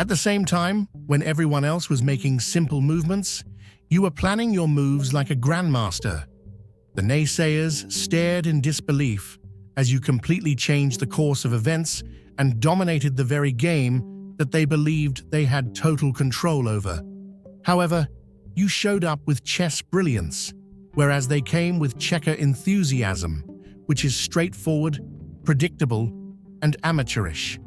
At the same time, when everyone else was making simple movements, you were planning your moves like a grandmaster. The naysayers stared in disbelief as you completely changed the course of events and dominated the very game that they believed they had total control over. However, you showed up with chess brilliance, whereas they came with checker enthusiasm, which is straightforward, predictable, and amateurish.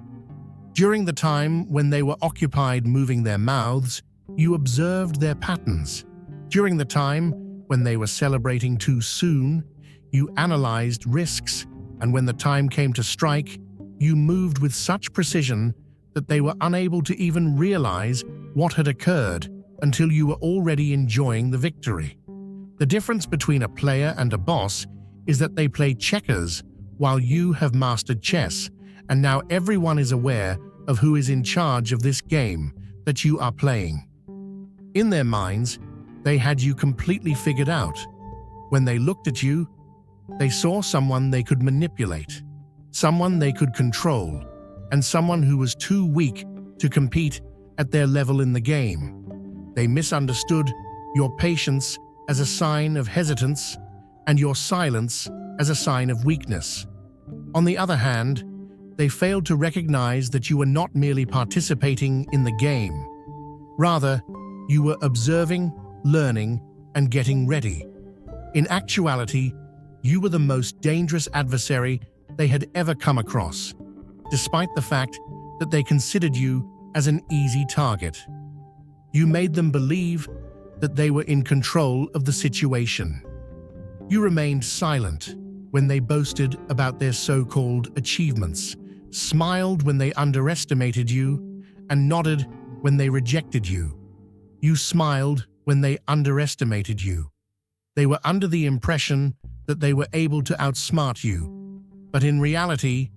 During the time when they were occupied moving their mouths, you observed their patterns. During the time when they were celebrating too soon, you analyzed risks, and when the time came to strike, you moved with such precision that they were unable to even realize what had occurred until you were already enjoying the victory. The difference between a player and a boss is that they play checkers while you have mastered chess, and now everyone is aware of who is in charge of this game that you are playing. In their minds, they had you completely figured out. When they looked at you, they saw someone they could manipulate, someone they could control, and someone who was too weak to compete at their level in the game. They misunderstood your patience as a sign of hesitance and your silence as a sign of weakness. On the other hand, they failed to recognize that you were not merely participating in the game. Rather, you were observing, learning, and getting ready. In actuality, you were the most dangerous adversary they had ever come across, despite the fact that they considered you as an easy target. You made them believe that they were in control of the situation. You remained silent when they boasted about their so-called achievements, smiled when they underestimated you, and nodded when they rejected you. You smiled when they underestimated you. They were under the impression that they were able to outsmart you, but in reality,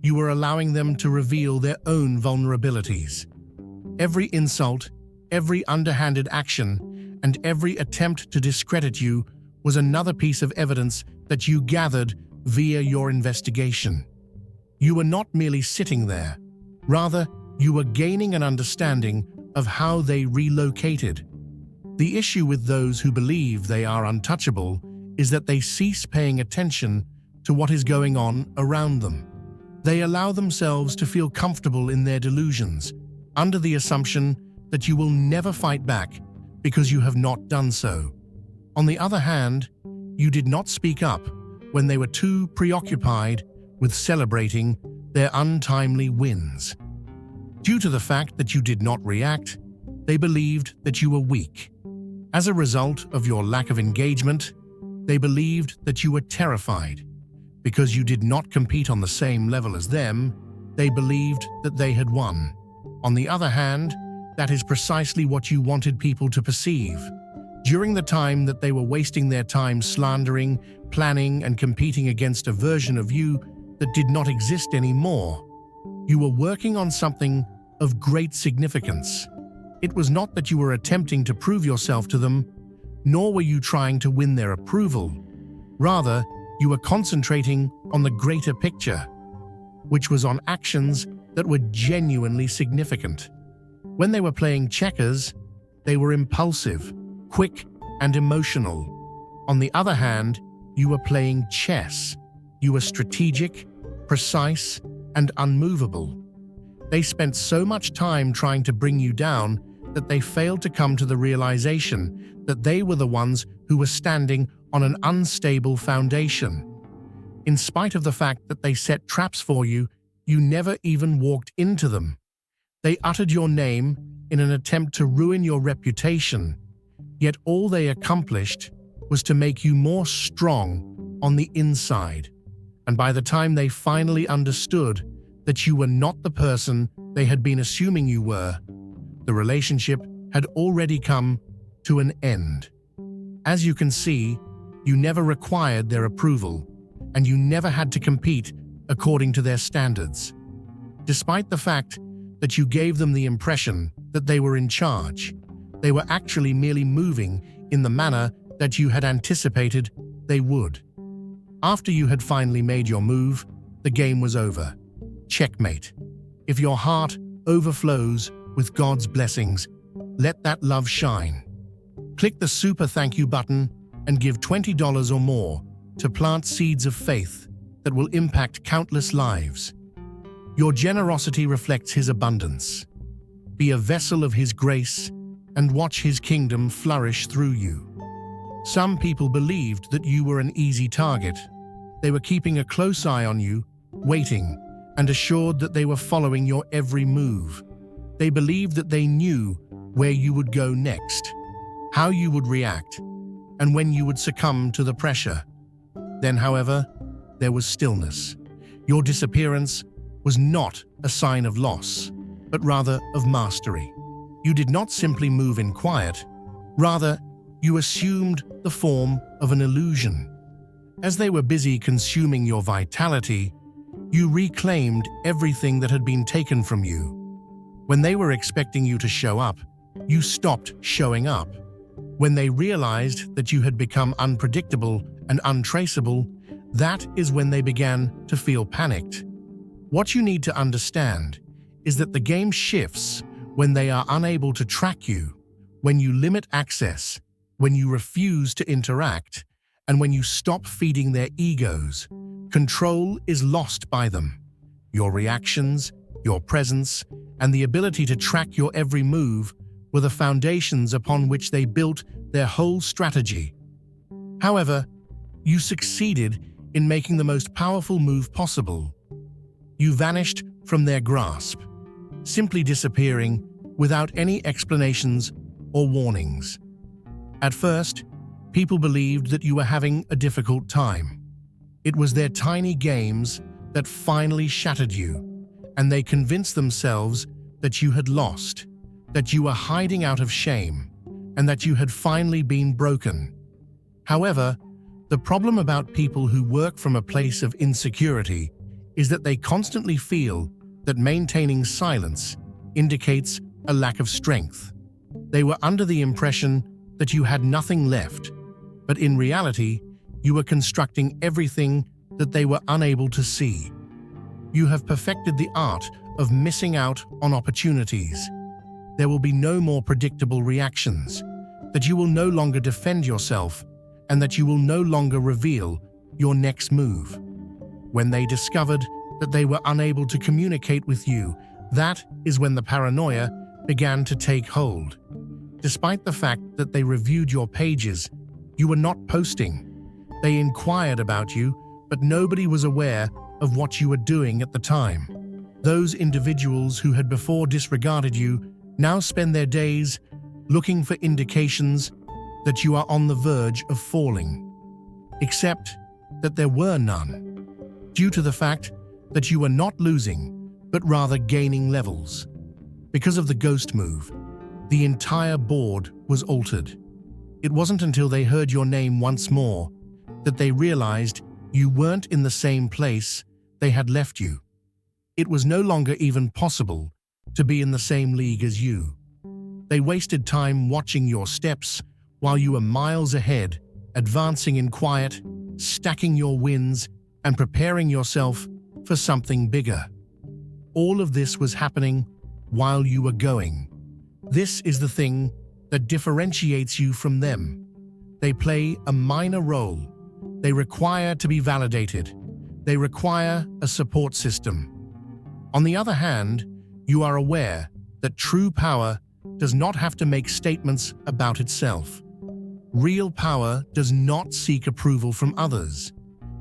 you were allowing them to reveal their own vulnerabilities. Every insult, every underhanded action, and every attempt to discredit you was another piece of evidence that you gathered via your investigation. You were not merely sitting there. Rather, you were gaining an understanding of how they relocated. The issue with those who believe they are untouchable is that they cease paying attention to what is going on around them. They allow themselves to feel comfortable in their delusions, under the assumption that you will never fight back because you have not done so. On the other hand, you did not speak up when they were too preoccupied with celebrating their untimely wins. Due to the fact that you did not react, they believed that you were weak. As a result of your lack of engagement, they believed that you were terrified. Because you did not compete on the same level as them, they believed that they had won. On the other hand, that is precisely what you wanted people to perceive. During the time that they were wasting their time slandering, planning, and competing against a version of you that did not exist anymore, you were working on something of great significance. It was not that you were attempting to prove yourself to them, nor were you trying to win their approval. Rather, you were concentrating on the greater picture, which was on actions that were genuinely significant. When they were playing checkers, they were impulsive, quick, and emotional. On the other hand, you were playing chess. You were strategic, precise, and unmovable. They spent so much time trying to bring you down that they failed to come to the realization that they were the ones who were standing on an unstable foundation. In spite of the fact that they set traps for you, you never even walked into them. They uttered your name in an attempt to ruin your reputation, yet all they accomplished was to make you more strong on the inside. And by the time they finally understood that you were not the person they had been assuming you were, the relationship had already come to an end. As you can see, you never required their approval, and you never had to compete according to their standards. Despite the fact that you gave them the impression that they were in charge, they were actually merely moving in the manner that you had anticipated they would. After you had finally made your move, the game was over. Checkmate. If your heart overflows with God's blessings. Let that love shine. Click the super thank you button and give $20 or more to plant seeds of faith that will impact countless lives. Your generosity reflects His abundance. Be a vessel of His grace and watch His kingdom flourish through you. Some people believed that you were an easy target. They were keeping a close eye on you, waiting, and assured that they were following your every move. They believed that they knew where you would go next, how you would react, and when you would succumb to the pressure. Then, however, there was stillness. Your disappearance was not a sign of loss, but rather of mastery. You did not simply move in quiet. Rather, you assumed the form of an illusion. As they were busy consuming your vitality, you reclaimed everything that had been taken from you. When they were expecting you to show up, you stopped showing up. When they realized that you had become unpredictable and untraceable, that is when they began to feel panicked. What you need to understand is that the game shifts when they are unable to track you, when you limit access, when you refuse to interact, and when you stop feeding their egos. Control is lost by them. Your reactions, your presence, and the ability to track your every move were the foundations upon which they built their whole strategy. However, you succeeded in making the most powerful move possible. You vanished from their grasp, simply disappearing without any explanations or warnings. At first, people believed that you were having a difficult time. It was their tiny games that finally shattered you, and they convinced themselves that you had lost, that you were hiding out of shame, and that you had finally been broken. However, the problem about people who work from a place of insecurity is that they constantly feel that maintaining silence indicates a lack of strength. They were under the impression that you had nothing left, but in reality, you were constructing everything that they were unable to see. You have perfected the art of missing out on opportunities. There will be no more predictable reactions, that you will no longer defend yourself, and that you will no longer reveal your next move. When they discovered that they were unable to communicate with you, that is when the paranoia began to take hold. Despite the fact that they reviewed your pages, you were not posting. They inquired about you, but nobody was aware of what you were doing at the time. Those individuals who had before disregarded you now spend their days looking for indications that you are on the verge of falling. Except that there were none, due to the fact that you were not losing, but rather gaining levels. Because of the ghost move, the entire board was altered. It wasn't until they heard your name once more that they realized you weren't in the same place they had left you. It was no longer even possible to be in the same league as you. They wasted time watching your steps while you were miles ahead, advancing in quiet, stacking your wins, and preparing yourself for something bigger. All of this was happening while you were going. This is the thing that differentiates you from them. They play a minor role. They require to be validated. They require a support system. On the other hand, you are aware that true power does not have to make statements about itself. Real power does not seek approval from others.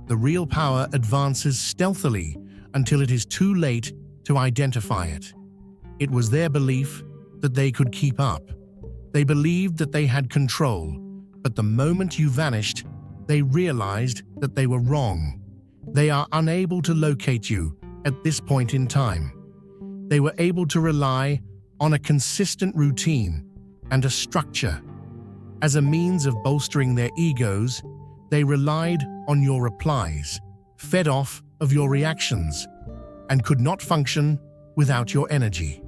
The real power advances stealthily until it is too late to identify it. It was their belief that they could keep up. They believed that they had control, but the moment you vanished, they realized that they were wrong. They are unable to locate you at this point in time. They were able to rely on a consistent routine and a structure. As a means of bolstering their egos, they relied on your replies, fed off of your reactions, and could not function without your energy.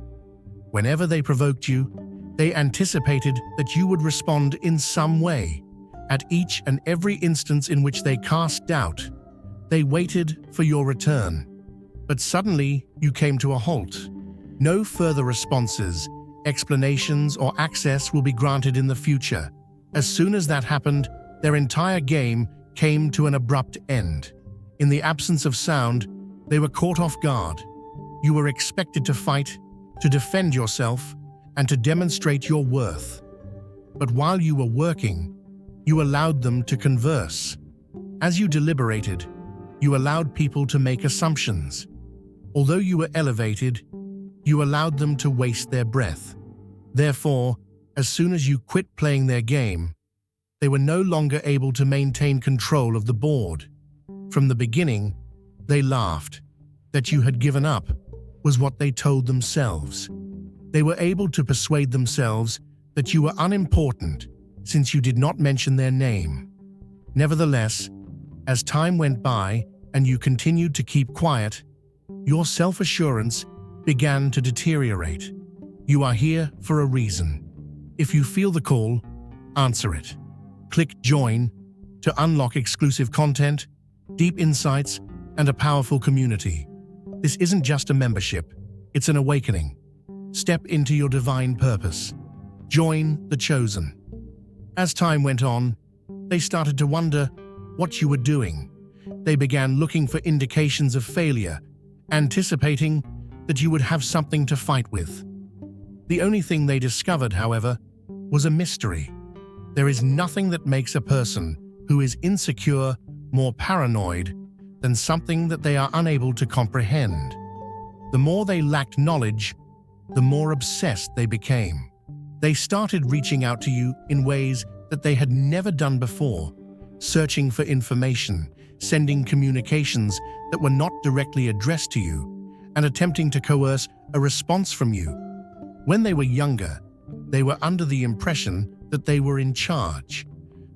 Whenever they provoked you, they anticipated that you would respond in some way. At each and every instance in which they cast doubt, they waited for your return. But suddenly, you came to a halt. No further responses, explanations, or access will be granted in the future. As soon as that happened, their entire game came to an abrupt end. In the absence of sound, they were caught off guard. You were expected to fight, to defend yourself, and to demonstrate your worth. But while you were working, you allowed them to converse. As you deliberated, you allowed people to make assumptions. Although you were elevated, you allowed them to waste their breath. Therefore, as soon as you quit playing their game, they were no longer able to maintain control of the board. From the beginning, they laughed. That you had given up was what they told themselves. They were able to persuade themselves that you were unimportant since you did not mention their name. Nevertheless, as time went by and you continued to keep quiet, your self-assurance began to deteriorate. You are here for a reason. If you feel the call, answer it. Click Join to unlock exclusive content, deep insights, and a powerful community. This isn't just a membership, it's an awakening. Step into your divine purpose. Join the chosen. As time went on, they started to wonder what you were doing. They began looking for indications of failure, anticipating that you would have something to fight with. The only thing they discovered, however, was a mystery. There is nothing that makes a person who is insecure more paranoid than something that they are unable to comprehend. The more they lacked knowledge, the more obsessed they became. They started reaching out to you in ways that they had never done before, searching for information, sending communications that were not directly addressed to you, and attempting to coerce a response from you. When they were younger, they were under the impression that they were in charge.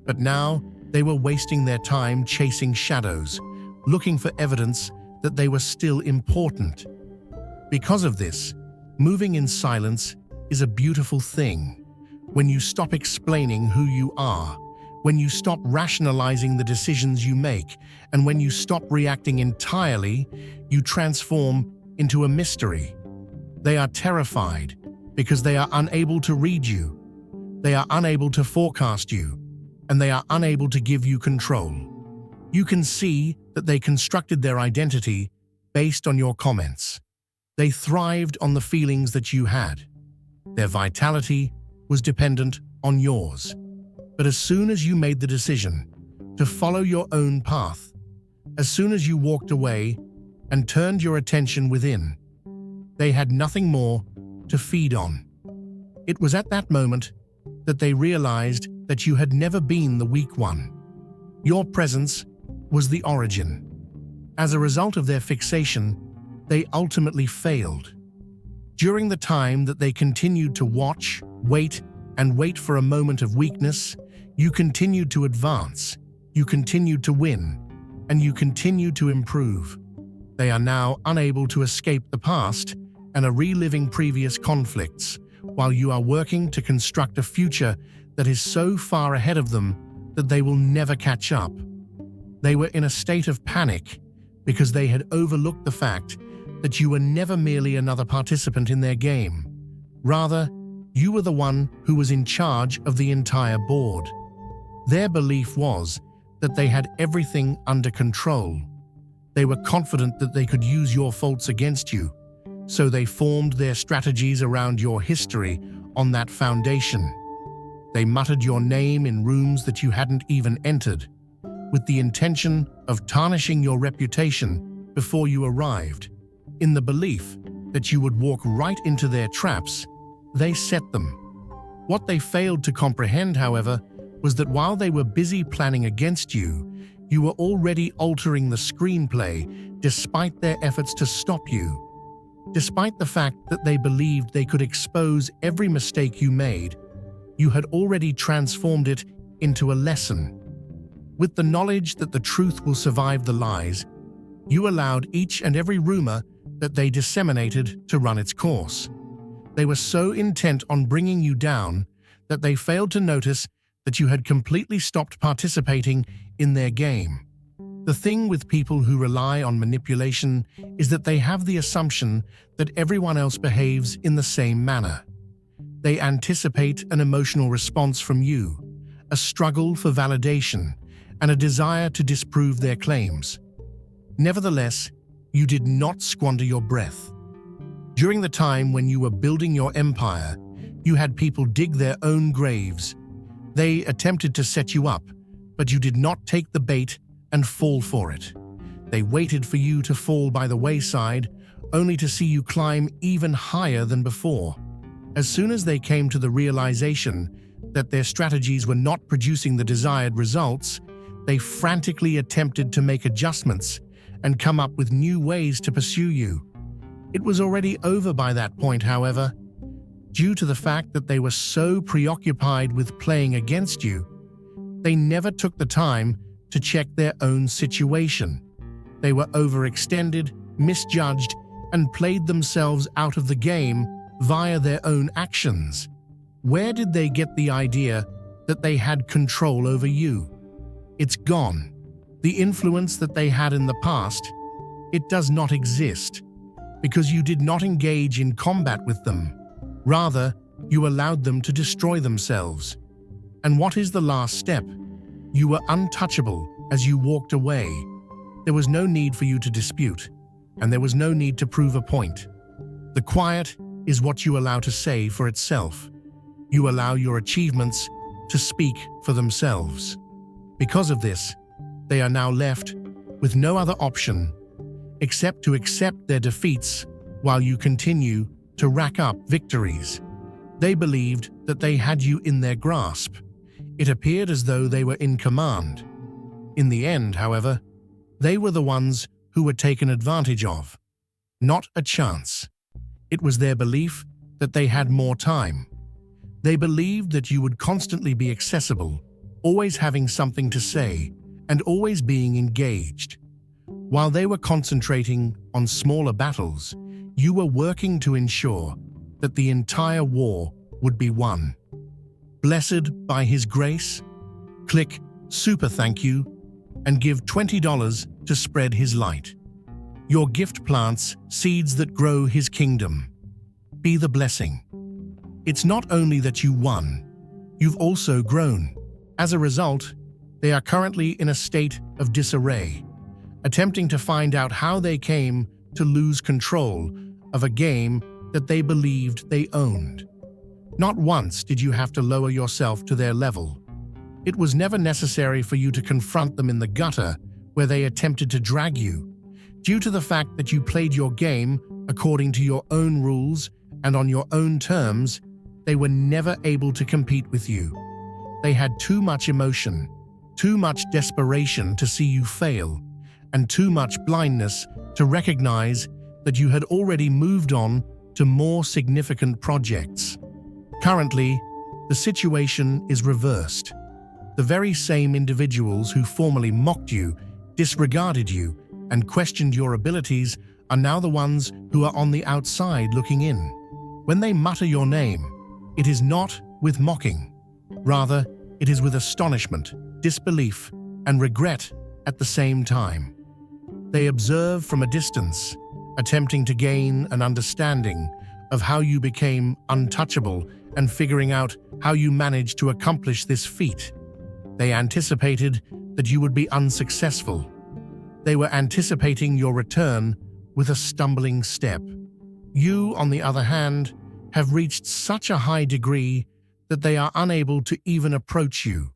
But now, they were wasting their time chasing shadows, looking for evidence that they were still important. Because of this, moving in silence is a beautiful thing. When you stop explaining who you are, when you stop rationalizing the decisions you make, and when you stop reacting entirely, you transform into a mystery. They are terrified because they are unable to read you. They are unable to forecast you, and they are unable to give you control. You can see that they constructed their identity based on your comments. They thrived on the feelings that you had. Their vitality was dependent on yours. But as soon as you made the decision to follow your own path, as soon as you walked away and turned your attention within, they had nothing more to feed on. It was at that moment that they realized that you had never been the weak one. Your presence was the origin. As a result of their fixation, they ultimately failed. During the time that they continued to watch, wait, and wait for a moment of weakness, you continued to advance, you continued to win, and you continued to improve. They are now unable to escape the past and are reliving previous conflicts, while you are working to construct a future that is so far ahead of them that they will never catch up. They were in a state of panic because they had overlooked the fact that you were never merely another participant in their game. Rather, you were the one who was in charge of the entire board. Their belief was that they had everything under control. They were confident that they could use your faults against you, so they formed their strategies around your history on that foundation. They muttered your name in rooms that you hadn't even entered, with the intention of tarnishing your reputation before you arrived. In the belief that you would walk right into their traps, they set them. What they failed to comprehend, however, was that while they were busy planning against you, you were already altering the screenplay despite their efforts to stop you. Despite the fact that they believed they could expose every mistake you made, you had already transformed it into a lesson. With the knowledge that the truth will survive the lies, you allowed each and every rumor that they disseminated to run its course. They were so intent on bringing you down that they failed to notice that you had completely stopped participating in their game. The thing with people who rely on manipulation is that they have the assumption that everyone else behaves in the same manner. They anticipate an emotional response from you, a struggle for validation, and a desire to disprove their claims. Nevertheless, you did not squander your breath. During the time when you were building your empire, you had people dig their own graves. They attempted to set you up, but you did not take the bait and fall for it. They waited for you to fall by the wayside, only to see you climb even higher than before. As soon as they came to the realization that their strategies were not producing the desired results, they frantically attempted to make adjustments and come up with new ways to pursue you. It was already over by that point, however. Due to the fact that they were so preoccupied with playing against you, they never took the time to check their own situation. They were overextended, misjudged, and played themselves out of the game via their own actions. Where did they get the idea that they had control over you? It's gone. The influence that they had in the past, it does not exist, because you did not engage in combat with them. Rather, you allowed them to destroy themselves. And what is the last step? You were untouchable as you walked away. There was no need for you to dispute, and there was no need to prove a point. The quiet is what you allow to say for itself. You allow your achievements to speak for themselves. Because of this, they are now left with no other option except to accept their defeats while you continue to rack up victories. They believed that they had you in their grasp. It appeared as though they were in command. In the end, however, they were the ones who were taken advantage of. Not a chance. It was their belief that they had more time. They believed that you would constantly be accessible, always having something to say, and always being engaged. While they were concentrating on smaller battles, you were working to ensure that the entire war would be won. Blessed by His grace, click Super Thank You and give $20 to spread His light. Your gift plants seeds that grow His kingdom. Be the blessing. It's not only that you won, you've also grown. As a result, they are currently in a state of disarray, attempting to find out how they came to lose control of a game that they believed they owned. Not once did you have to lower yourself to their level. It was never necessary for you to confront them in the gutter where they attempted to drag you. Due to the fact that you played your game according to your own rules and on your own terms, they were never able to compete with you. They had too much emotion, too much desperation to see you fail, and too much blindness to recognize that you had already moved on to more significant projects. Currently, the situation is reversed. The very same individuals who formerly mocked you, disregarded you, and questioned your abilities are now the ones who are on the outside looking in. When they mutter your name, it is not with mocking. Rather, it is with astonishment, disbelief, and regret at the same time. They observe from a distance, attempting to gain an understanding of how you became untouchable and figuring out how you managed to accomplish this feat. They anticipated that you would be unsuccessful. They were anticipating your return with a stumbling step. You, on the other hand, have reached such a high degree that they are unable to even approach you.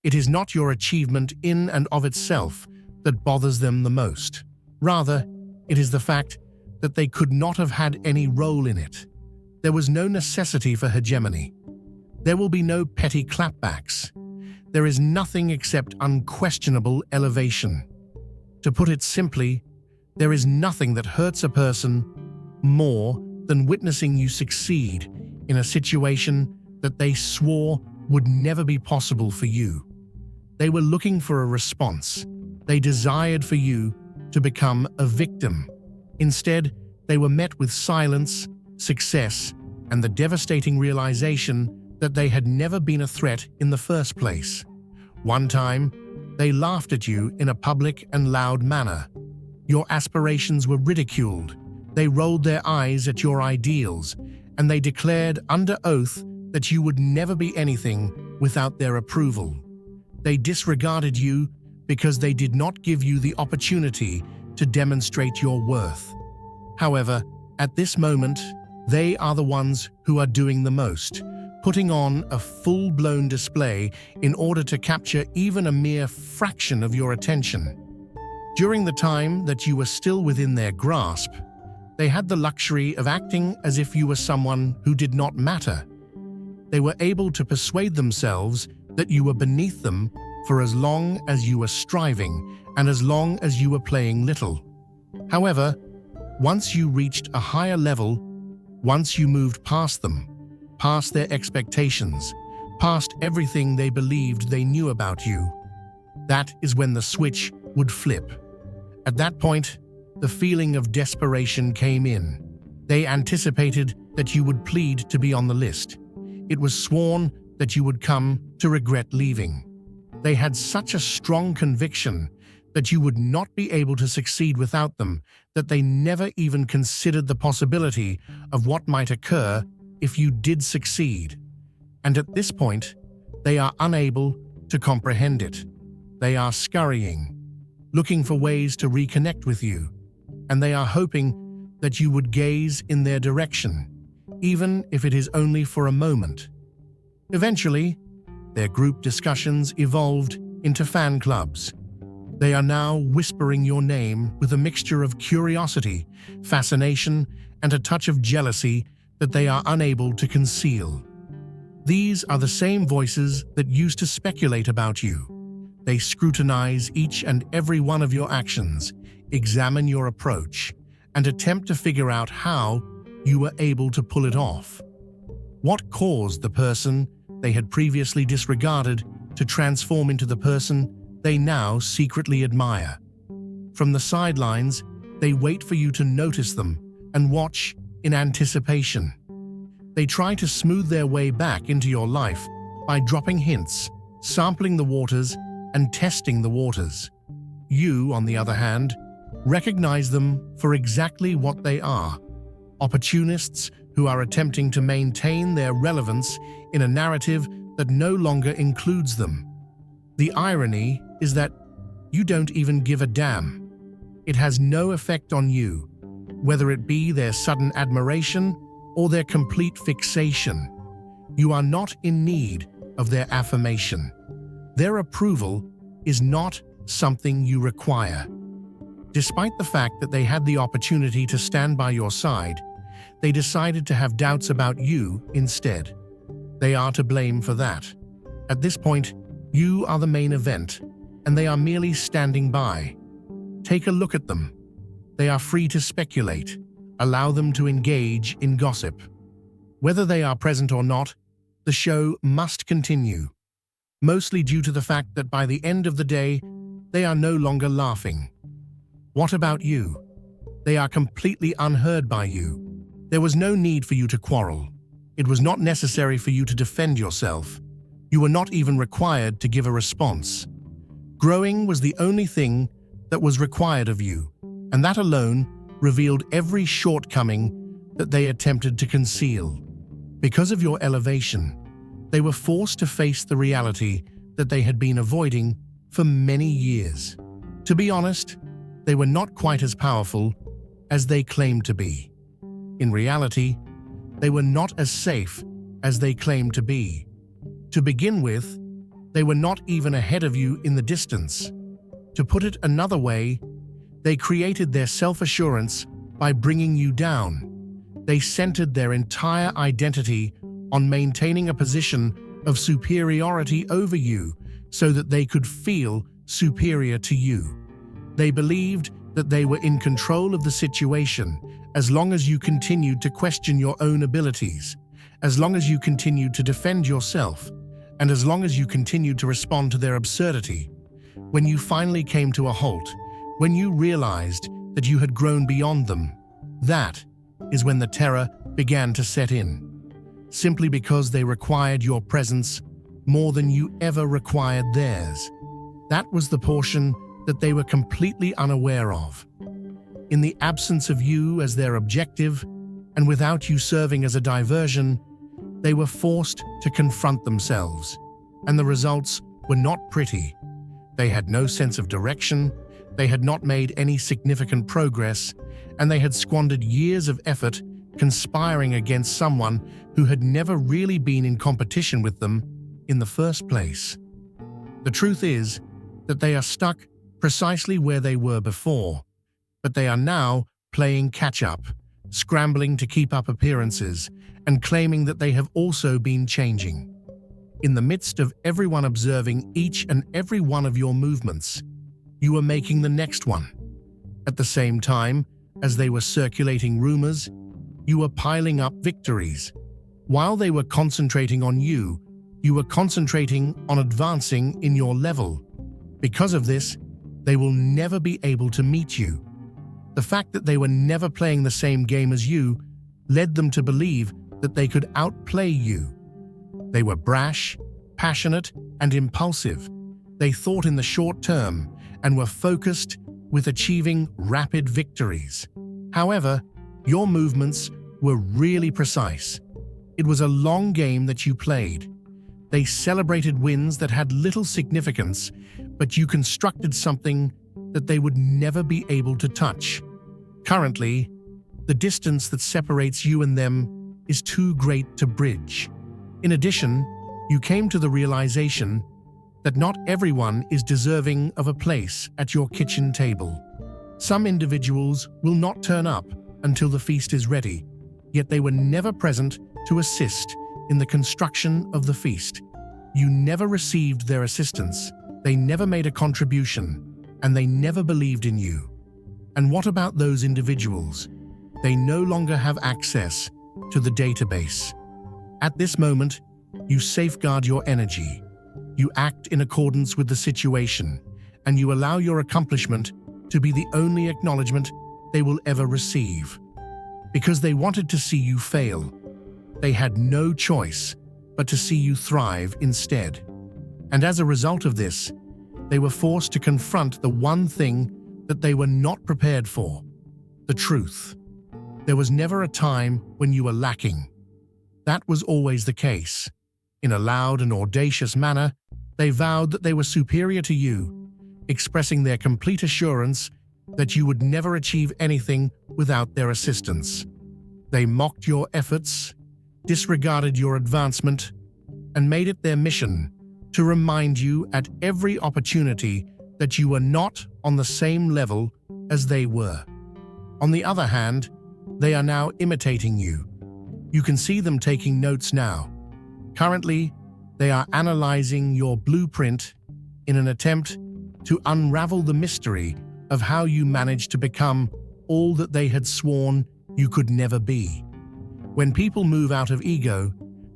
It is not your achievement in and of itself that bothers them the most. Rather, it is the fact that they could not have had any role in it. There was no necessity for hegemony. There will be no petty clapbacks. There is nothing except unquestionable elevation. To put it simply, there is nothing that hurts a person more than witnessing you succeed in a situation that they swore would never be possible for you. They were looking for a response. They desired for you to become a victim. Instead, they were met with silence, success, and the devastating realization that they had never been a threat in the first place. One time, they laughed at you in a public and loud manner. Your aspirations were ridiculed. They rolled their eyes at your ideals, and they declared under oath that you would never be anything without their approval. They disregarded you because they did not give you the opportunity to demonstrate your worth. However, at this moment, they are the ones who are doing the most, putting on a full-blown display in order to capture even a mere fraction of your attention. During the time that you were still within their grasp, they had the luxury of acting as if you were someone who did not matter. They were able to persuade themselves that you were beneath them for as long as you were striving and as long as you were playing little. However, once you reached a higher level, once you moved past them, past their expectations, past everything they believed they knew about you, that is when the switch would flip. At that point, the feeling of desperation came in. They anticipated that you would plead to be on the list. It was sworn that you would come to regret leaving. They had such a strong conviction that you would not be able to succeed without them that they never even considered the possibility of what might occur if you did succeed. And at this point, they are unable to comprehend it. They are scurrying, looking for ways to reconnect with you, and they are hoping that you would gaze in their direction, even if it is only for a moment. Eventually, their group discussions evolved into fan clubs. They are now whispering your name with a mixture of curiosity, fascination, and a touch of jealousy that they are unable to conceal. These are the same voices that used to speculate about you. They scrutinize each and every one of your actions, examine your approach, and attempt to figure out how you were able to pull it off. What caused the person they had previously disregarded to transform into the person they now secretly admire? From the sidelines, they wait for you to notice them and watch in anticipation. They try to smooth their way back into your life by dropping hints, sampling the waters, and testing the waters. You, on the other hand, recognize them for exactly what they are: opportunists who are attempting to maintain their relevance in a narrative that no longer includes them. The irony is that you don't even give a damn. It has no effect on you, whether it be their sudden admiration or their complete fixation. You are not in need of their affirmation. Their approval is not something you require. Despite the fact that they had the opportunity to stand by your side, they decided to have doubts about you instead. They are to blame for that. At this point, you are the main event, and they are merely standing by. Take a look at them. They are free to speculate. Allow them to engage in gossip. Whether they are present or not, the show must continue, mostly due to the fact that by the end of the day, they are no longer laughing. What about you? They are completely unheard by you. There was no need for you to quarrel. It was not necessary for you to defend yourself. You were not even required to give a response. Growing was the only thing that was required of you, and that alone revealed every shortcoming that they attempted to conceal. Because of your elevation, they were forced to face the reality that they had been avoiding for many years. To be honest, they were not quite as powerful as they claimed to be. In reality, they were not as safe as they claimed to be. To begin with, they were not even ahead of you in the distance. To put it another way, they created their self-assurance by bringing you down. They centered their entire identity on maintaining a position of superiority over you so that they could feel superior to you. They believed that they were in control of the situation as long as you continued to question your own abilities, as long as you continued to defend yourself, and as long as you continued to respond to their absurdity. When you finally came to a halt, when you realized that you had grown beyond them, that is when the terror began to set in. Simply because they required your presence more than you ever required theirs. That was the portion that they were completely unaware of. In the absence of you as their objective, and without you serving as a diversion, they were forced to confront themselves. And the results were not pretty. They had no sense of direction, they had not made any significant progress, and they had squandered years of effort conspiring against someone who had never really been in competition with them in the first place. The truth is that they are stuck precisely where they were before, but they are now playing catch-up, scrambling to keep up appearances, and claiming that they have also been changing. In the midst of everyone observing each and every one of your movements, you were making the next one. At the same time as they were circulating rumors, you were piling up victories. While they were concentrating on you, you were concentrating on advancing in your level. Because of this, they will never be able to meet you. The fact that they were never playing the same game as you led them to believe that they could outplay you. They were brash, passionate, and impulsive. They thought in the short term and were focused with achieving rapid victories. However, your movements were really precise. It was a long game that you played. They celebrated wins that had little significance, but you constructed something that they would never be able to touch. Currently, the distance that separates you and them is too great to bridge. In addition, you came to the realization that not everyone is deserving of a place at your kitchen table. Some individuals will not turn up until the feast is ready, yet they were never present to assist in the construction of the feast. You never received their assistance, they never made a contribution, and they never believed in you. And what about those individuals? They no longer have access to the database. At this moment, you safeguard your energy. You act in accordance with the situation, and you allow your accomplishment to be the only acknowledgement they will ever receive. Because they wanted to see you fail, they had no choice but to see you thrive instead. And as a result of this, they were forced to confront the one thing that they were not prepared for: the truth. There was never a time when you were lacking. That was always the case. In a loud and audacious manner, they vowed that they were superior to you, expressing their complete assurance that you would never achieve anything without their assistance. They mocked your efforts, disregarded your advancement, and made it their mission to remind you at every opportunity that you were not on the same level as they were. On the other hand, they are now imitating you. You can see them taking notes now. Currently, they are analyzing your blueprint in an attempt to unravel the mystery of how you managed to become all that they had sworn you could never be. When people move out of ego,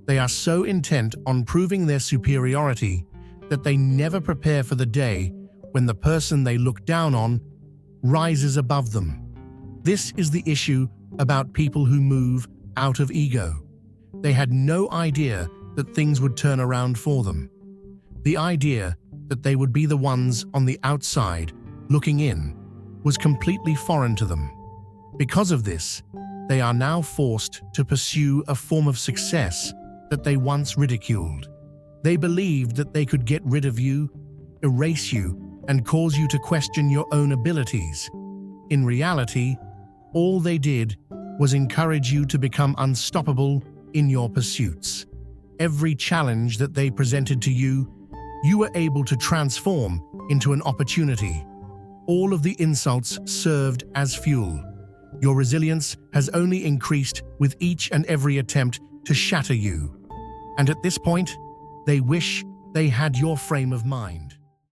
they are so intent on proving their superiority that they never prepare for the day when the person they look down on rises above them. This is the issue about people who move out of ego. They had no idea that things would turn around for them. The idea that they would be the ones on the outside looking in was completely foreign to them. Because of this, they are now forced to pursue a form of success that they once ridiculed. They believed that they could get rid of you, erase you, and cause you to question your own abilities. In reality, all they did was encourage you to become unstoppable in your pursuits. Every challenge that they presented to you, you were able to transform into an opportunity. All of the insults served as fuel. Your resilience has only increased with each and every attempt to shatter you. And at this point, they wish they had your frame of mind.